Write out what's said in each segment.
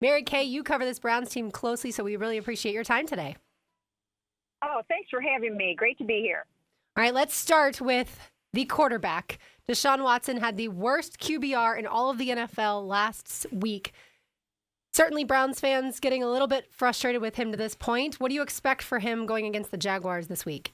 Mary Kay, you cover this Browns team closely, so we really appreciate your time today. Oh, thanks for having me. Great to be here. All right, let's start with the quarterback. Deshaun Watson had the worst QBR in all of the NFL last week. Certainly Browns fans getting a little bit frustrated with him to this point. What do you expect for him going against the Jaguars this week?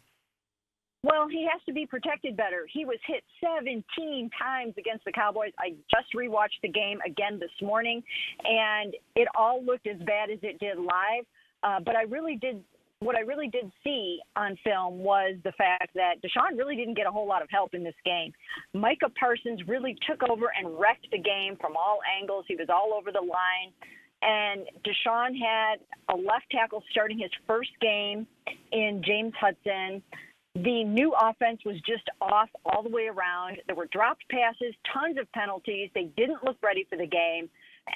Well, he has to be protected better. He was hit 17 times against the Cowboys. I just rewatched the game again this morning, and it all looked as bad as it did live. But what I really did see on film was the fact that Deshaun really didn't get a whole lot of help in this game. Micah Parsons really took over and wrecked the game from all angles. He was all over the line. And Deshaun had a left tackle starting his first game in James Hudson. The new offense was just off all the way around. There were dropped passes, tons of penalties. They didn't look ready for the game.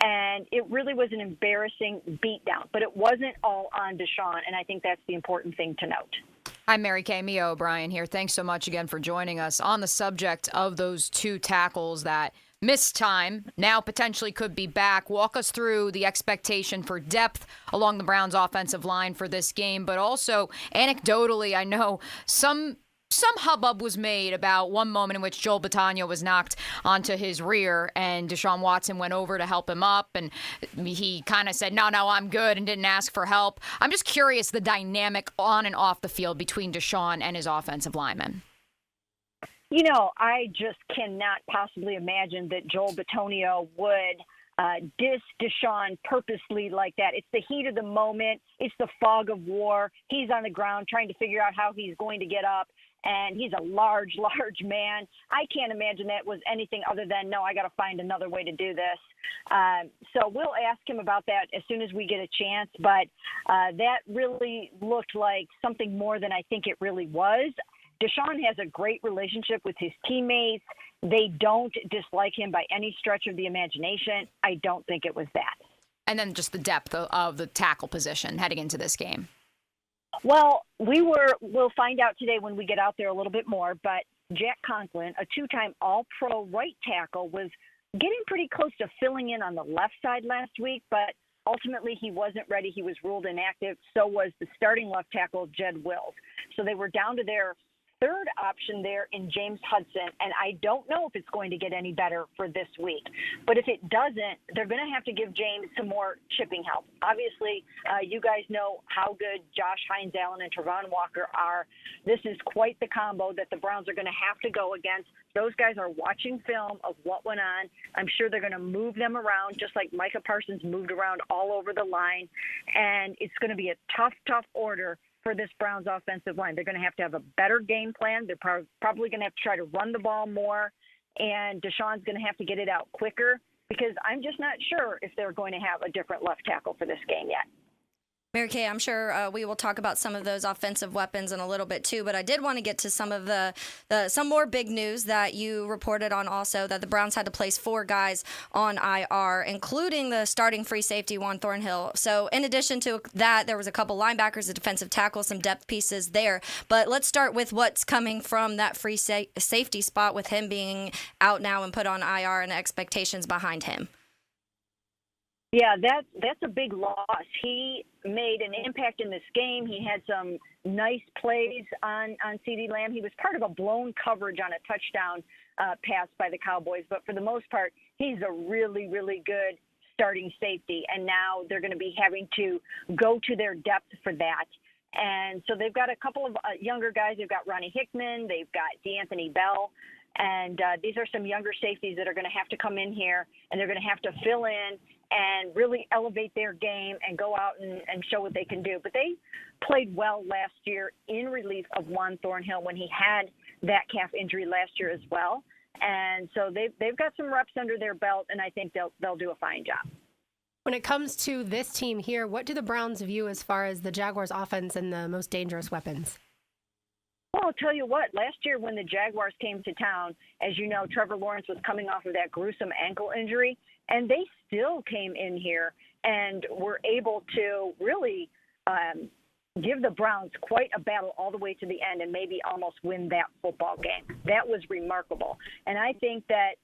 And it really was an embarrassing beatdown. But it wasn't all on Deshaun, and I think that's the important thing to note. Hi, Mary Kay. Mia O'Brien here. Thanks so much again for joining us on the subject of those two tackles that missed time, now potentially could be back. Walk us through the expectation for depth along the Browns' offensive line for this game, but also anecdotally, I know some hubbub was made about one moment in which Joel Battaglia was knocked onto his rear and Deshaun Watson went over to help him up, and he kind of said, no, I'm good, and didn't ask for help. I'm just curious the dynamic on and off the field between Deshaun and his offensive linemen. You know, I just cannot possibly imagine that Joel Bitonio would diss Deshaun purposely like that. It's the heat of the moment. It's the fog of war. He's on the ground trying to figure out how he's going to get up, and he's a large man. I can't imagine that was anything other than, no, I got to find another way to do this. So we'll ask him about that as soon as we get a chance, but that really looked like something more than I think it really was. Deshaun has a great relationship with his teammates. They don't dislike him by any stretch of the imagination. I don't think it was that. And then just the depth of the tackle position heading into this game. Well, we'll find out today when we get out there a little bit more, but Jack Conklin, a two-time All-Pro right tackle, was getting pretty close to filling in on the left side last week, but ultimately he wasn't ready. He was ruled inactive. So was the starting left tackle, Jed Wills. So they were down to their third option there in James Hudson, and I don't know if it's going to get any better for this week. But if it doesn't, they're going to have to give James some more chipping help. Obviously, you guys know how good Josh Hines-Allen and Travon Walker are. This is quite the combo that the Browns are going to have to go against. Those guys are watching film of what went on. I'm sure they're going to move them around just like Micah Parsons moved around all over the line. And it's going to be a tough order for this Browns offensive line. They're going to have a better game plan. They're probably going to have to try to run the ball more, and Deshaun's going to have to get it out quicker because I'm just not sure if they're going to have a different left tackle for this game yet. Mary Kay, I'm sure we will talk about some of those offensive weapons in a little bit too, but I did want to get to some of some more big news that you reported on also, that the Browns had to place 4 guys on IR, including the starting free safety, Juan Thornhill. So in addition to that, there was a couple linebackers, a defensive tackle, some depth pieces there. But let's start with what's coming from that free safety spot with him being out now and put on IR and the expectations behind him. Yeah, that's a big loss. He made an impact in this game. He had some nice plays on CeeDee Lamb. He was part of a blown coverage on a touchdown pass by the Cowboys. But for the most part, he's a really, really good starting safety. And now they're going to be having to go to their depth for that. And so they've got a couple of younger guys. They've got Ronnie Hickman. They've got DeAnthony Bell. And these are some younger safeties that are going to have to come in here, and they're going to have to fill in and really elevate their game and go out and show what they can do. But they played well last year in relief of Juan Thornhill when he had that calf injury last year as well. And so they've got some reps under their belt, and I think they'll do a fine job. When it comes to this team here, what do the Browns view as far as the Jaguars' offense and the most dangerous weapons? Well, I'll tell you what, last year when the Jaguars came to town, as you know, Trevor Lawrence was coming off of that gruesome ankle injury, and they still came in here and were able to really give the Browns quite a battle all the way to the end and maybe almost win that football game. That was remarkable. And I think that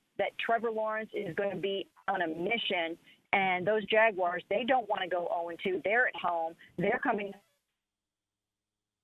Trevor Lawrence is going to be on a mission, And those Jaguars, they don't want to go 0-2. They're at home. They're coming.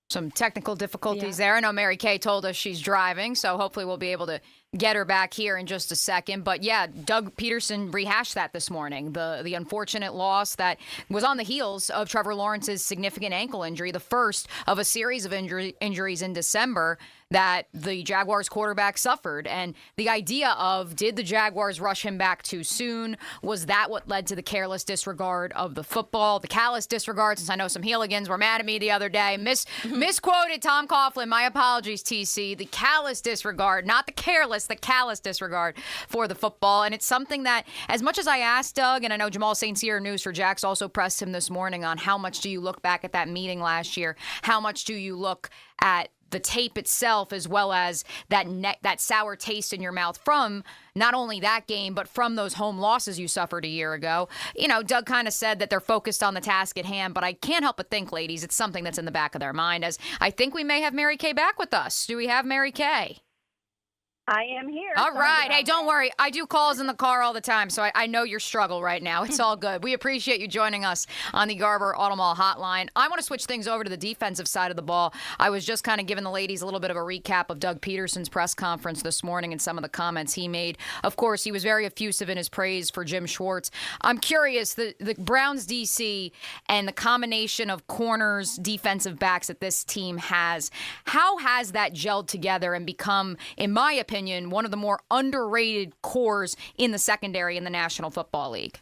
Some technical difficulties there. I know Mary Kay told us she's driving, so hopefully we'll be able to get her back here in just a second. But yeah, Doug Peterson rehashed that this morning. The unfortunate loss that was on the heels of Trevor Lawrence's significant ankle injury, the first of a series of injuries in December that the Jaguars quarterback suffered. And the idea of, did the Jaguars rush him back too soon? Was that what led to the careless disregard of the football? The callous disregard, since I know some Heeligans were mad at me the other day. Misquoted Tom Coughlin. My apologies, TC. The callous disregard, not the careless, the callous disregard for the football. And it's something that, as much as I asked Doug, and I know Jamal St. Cyr, News for Jax, also pressed him this morning on how much do you look back at that meeting last year? How much do you look at the tape itself, as well as that sour taste in your mouth from not only that game, but from those home losses you suffered a year ago? You know, Doug kind of said that they're focused on the task at hand, but I can't help but think, ladies, it's something that's in the back of their mind, as I think we may have Mary Kay back with us. Do we have Mary Kay? I am here. All right. Hey, don't worry. I do calls in the car all the time, so I know your struggle right now. It's all good. We appreciate you joining us on the Garber Auto Mall hotline. I want to switch things over to the defensive side of the ball. I was just kind of giving the ladies a little bit of a recap of Doug Peterson's press conference this morning and some of the comments he made. Of course, he was very effusive in his praise for Jim Schwartz. I'm curious, the Browns DC and the combination of corners, defensive backs that this team has, how has that gelled together and become, in my opinion, one of the more underrated cores in the secondary in the National Football League?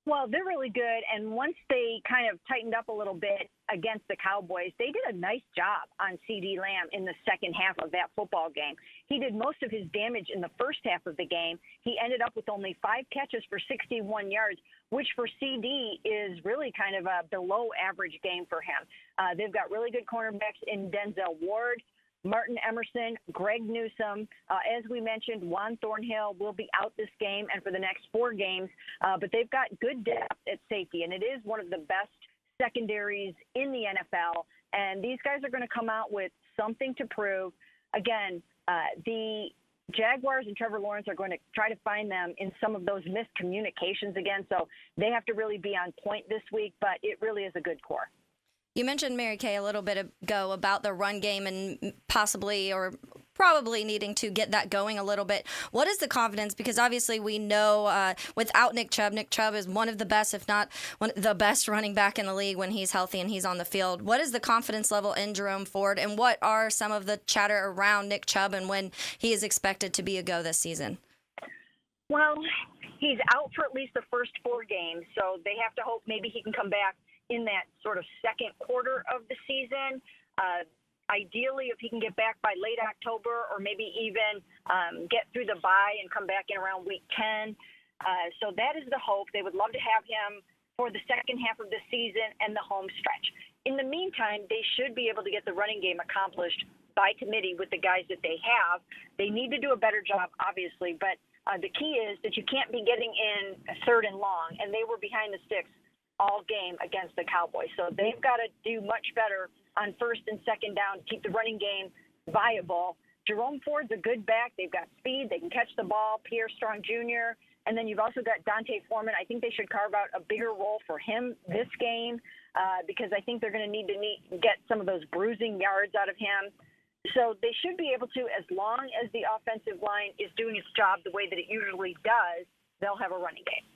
Well, they're really good, and once they kind of tightened up a little bit against the Cowboys, they did a nice job on CeeDee Lamb in the second half of that football game. He did most of his damage in the first half of the game. He ended up with only 5 catches for 61 yards, which for CD is really kind of a below-average game for him. They've got really good cornerbacks in Denzel Ward, Martin Emerson, Greg Newsome. As we mentioned, Juan Thornhill will be out this game and for the next 4 games. But they've got good depth at safety, and it is one of the best secondaries in the NFL. And these guys are going to come out with something to prove. Again, the Jaguars and Trevor Lawrence are going to try to find them in some of those miscommunications again. So they have to really be on point this week, but it really is a good core. You mentioned, Mary Kay, a little bit ago about the run game and possibly or probably needing to get that going a little bit. What is the confidence? Because obviously we know without Nick Chubb is one of the best, if not the best running back in the league when he's healthy and he's on the field. What is the confidence level in Jerome Ford, and what are some of the chatter around Nick Chubb and when he is expected to be a go this season? Well, he's out for at least the first 4 games, so they have to hope maybe he can come back in that sort of second quarter of the season. Ideally, if he can get back by late October or maybe even get through the bye and come back in around week 10. So that is the hope. They would love to have him for the second half of the season and the home stretch. In the meantime, they should be able to get the running game accomplished by committee with the guys that they have. They need to do a better job, obviously, but the key is that you can't be getting in 3rd and long, and they were behind the sticks all game against the Cowboys. So they've got to do much better on 1st and 2nd down to keep the running game viable. Jerome Ford's a good back. They've got speed. They can catch the ball. Pierre Strong Jr. And then you've also got Dante Foreman. I think they should carve out a bigger role for him this game because I think they're going to need to get some of those bruising yards out of him. So they should be able to, as long as the offensive line is doing its job the way that it usually does, they'll have a running game.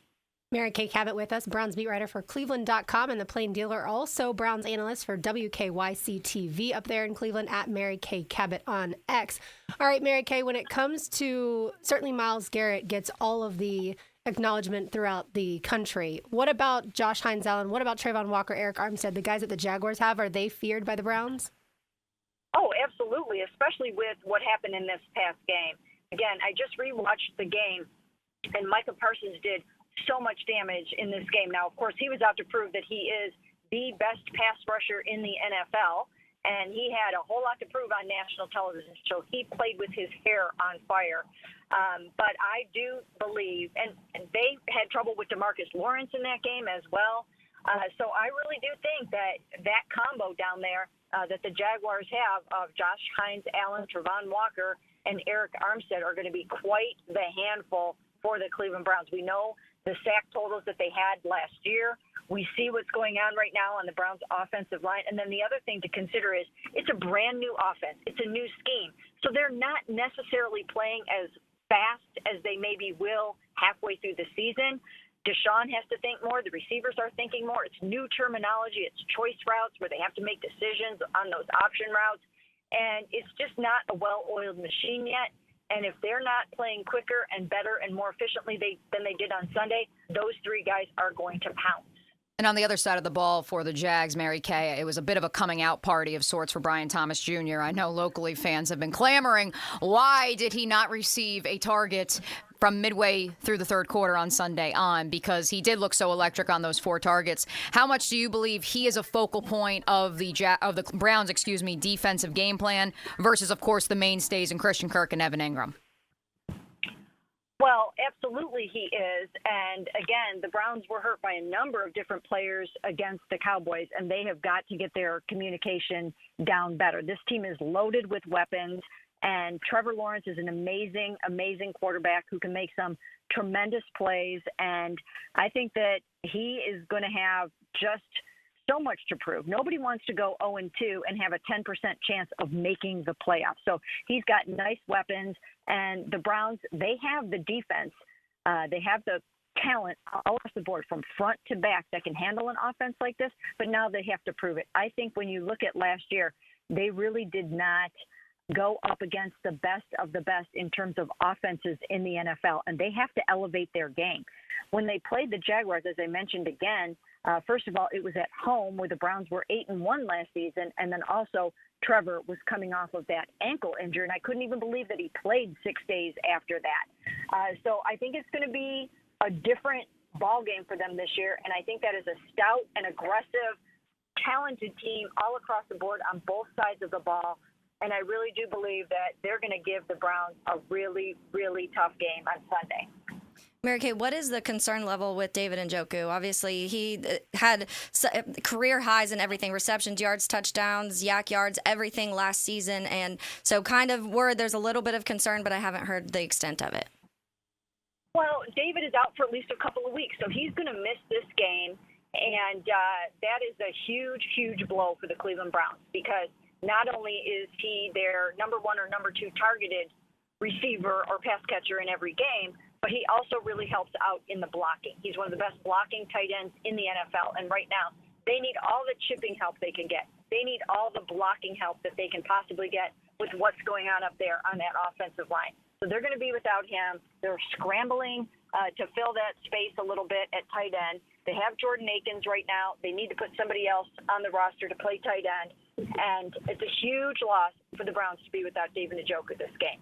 Mary Kay Cabot with us, Browns beat writer for Cleveland.com and the Plain Dealer, also Browns analyst for WKYC-TV up there in Cleveland at Mary Kay Cabot on X. All right, Mary Kay, when it comes to, certainly Myles Garrett gets all of the acknowledgement throughout the country. What about Josh Hines-Allen? What about Trayvon Walker, Eric Armstead, the guys that the Jaguars have? Are they feared by the Browns? Oh, absolutely, especially with what happened in this past game. Again, I just rewatched the game, and Micah Parsons did so much damage in this game. Now, of course, he was out to prove that he is the best pass rusher in the NFL, and he had a whole lot to prove on national television, so he played with his hair on fire. But I do believe, and they had trouble with DeMarcus Lawrence in that game as well, so I really do think that combo down there that the Jaguars have of Josh Hines-Allen, Trayvon Walker, and Eric Armstead are going to be quite the handful for the Cleveland Browns. We know the sack totals that they had last year. We see what's going on right now on the Browns' offensive line. And then the other thing to consider is it's a brand new offense. It's a new scheme. So they're not necessarily playing as fast as they maybe will halfway through the season. Deshaun has to think more. The receivers are thinking more. It's new terminology. It's choice routes where they have to make decisions on those option routes. And it's just not a well-oiled machine yet. And if they're not playing quicker and better and more efficiently than they did on Sunday, those three guys are going to pounce. And on the other side of the ball for the Jags, Mary Kay, it was a bit of a coming out party of sorts for Brian Thomas Jr. I know locally fans have been clamoring, why did he not receive a target from midway through the third quarter on Sunday on? Because he did look so electric on those 4 targets. How much do you believe he is a focal point of the Browns, defensive game plan versus, of course, the mainstays in Christian Kirk and Evan Ingram? Well, absolutely he is. And again, the Browns were hurt by a number of different players against the Cowboys, and they have got to get their communication down better. This team is loaded with weapons, and Trevor Lawrence is an amazing, amazing quarterback who can make some tremendous plays. And I think that he is going to have just so much to prove. Nobody wants to go 0-2 and have a 10% chance of making the playoffs. So he's got nice weapons, and the Browns, they have the defense. They have the talent all across the board from front to back that can handle an offense like this, but now they have to prove it. I think when you look at last year, they really did not go up against the best of the best in terms of offenses in the NFL, and they have to elevate their game. When they played the Jaguars, as I mentioned again, first of all, it was at home where the Browns were 8-1 last season, and then also Trevor was coming off of that ankle injury, and I couldn't even believe that he played 6 days after that. So I think it's going to be a different ball game for them this year, and I think that is a stout and aggressive, talented team all across the board on both sides of the ball. And I really do believe that they're going to give the Browns a really, really tough game on Sunday. Mary Kay, what is the concern level with David Njoku? Obviously, he had career highs in everything, receptions, yards, touchdowns, yak yards, everything last season. And so kind of there's a little bit of concern, but I haven't heard the extent of it. Well, David is out for at least a couple of weeks, so he's going to miss this game. And that is a huge, huge blow for the Cleveland Browns because not only is he their number 1 or number 2 targeted receiver or pass catcher in every game, but he also really helps out in the blocking. He's one of the best blocking tight ends in the NFL. And right now, they need all the chipping help they can get. They need all the blocking help that they can possibly get with what's going on up there on that offensive line. So they're going to be without him. They're scrambling to fill that space a little bit at tight end. They have Jordan Akins right now. They need to put somebody else on the roster to play tight end. And it's a huge loss for the Browns to be without David Njoku this game.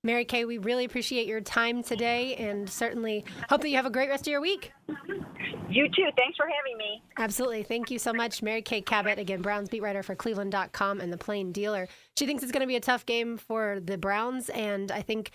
Mary Kay, we really appreciate your time today and certainly hope that you have a great rest of your week. You too. Thanks for having me. Absolutely. Thank you so much. Mary Kay Cabot, again, Browns beat writer for Cleveland.com and The Plain Dealer. She thinks it's going to be a tough game for the Browns, and I think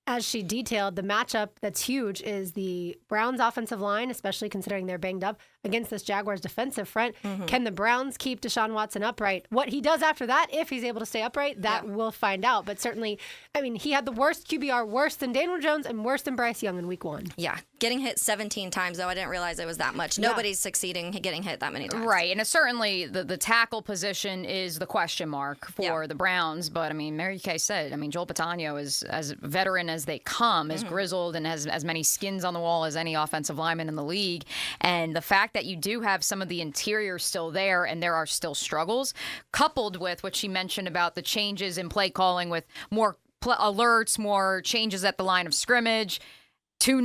as she detailed, the matchup that's huge is the Browns offensive line, especially considering they're banged up, against this Jaguars defensive front. Mm-hmm. Can the Browns keep Deshaun Watson upright? What he does after that, if he's able to stay upright, that we'll find out. But certainly, I mean, he had the worst QBR, worse than Daniel Jones and worse than Bryce Young in week 1. Yeah. Getting hit 17 times, though, I didn't realize it was that much. Nobody's succeeding getting hit that many times. Right. And it's certainly the tackle position is the question mark for the Browns. But, I mean, Mary Kay said, I mean, Joel Patano is as veteran as they come, as grizzled, and has as many skins on the wall as any offensive lineman in the league. And the fact that you do have some of the interior still there and there are still struggles, coupled with what she mentioned about the changes in play calling with more alerts, more changes at the line of scrimmage, one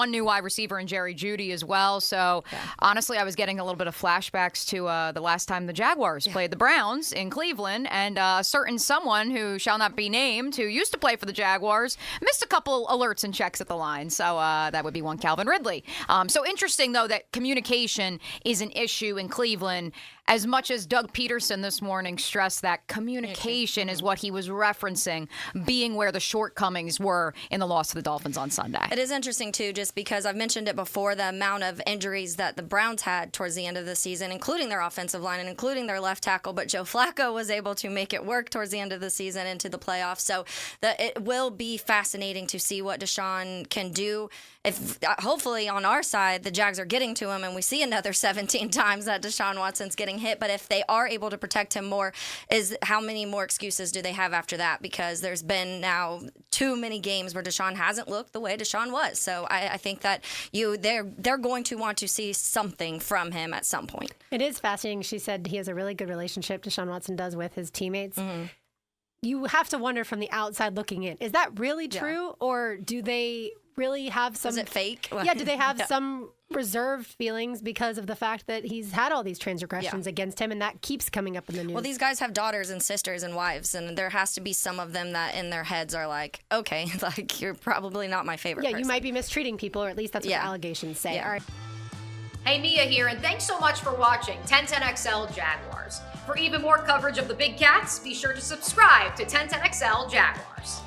new wide receiver in Jerry Jeudy as well. So honestly, I was getting a little bit of flashbacks to the last time the Jaguars played the Browns in Cleveland, and a certain someone who shall not be named, who used to play for the Jaguars, missed a couple alerts and checks at the line. So that would be one Calvin Ridley. So interesting, though, that communication is an issue in Cleveland, as much as Doug Peterson this morning stressed that communication is what he was referencing, being where the shortcomings were in the loss to the Dolphins on Sunday. It is interesting, too, just because I've mentioned it before, the amount of injuries that the Browns had towards the end of the season, including their offensive line and including their left tackle. But Joe Flacco was able to make it work towards the end of the season into the playoffs. So it will be fascinating to see what Deshaun can do. If hopefully on our side, the Jags are getting to him and we see another 17 times that Deshaun Watson's getting hit. But if they are able to protect him more, how many more excuses do they have after that? Because there's been now too many games where Deshaun hasn't looked the way Deshaun was. So I think that they're going to want to see something from him at some point. It is fascinating. She said he has a really good relationship, Deshaun Watson does, with his teammates. Mm-hmm. You have to wonder from the outside looking in, is that really true? Or do they really have some... Is it fake? Yeah, do they have some reserved feelings because of the fact that he's had all these transgressions against him, and that keeps coming up in the news? Well, these guys have daughters and sisters and wives, and there has to be some of them that in their heads are like, okay, like, you're probably not my favorite person. You might be mistreating people, or at least that's what the allegations say. All right. Hey, Mia here, and thanks so much for watching 1010XL Jaguars. For even more coverage of the Big Cats, be sure to subscribe to 1010XL Jaguars.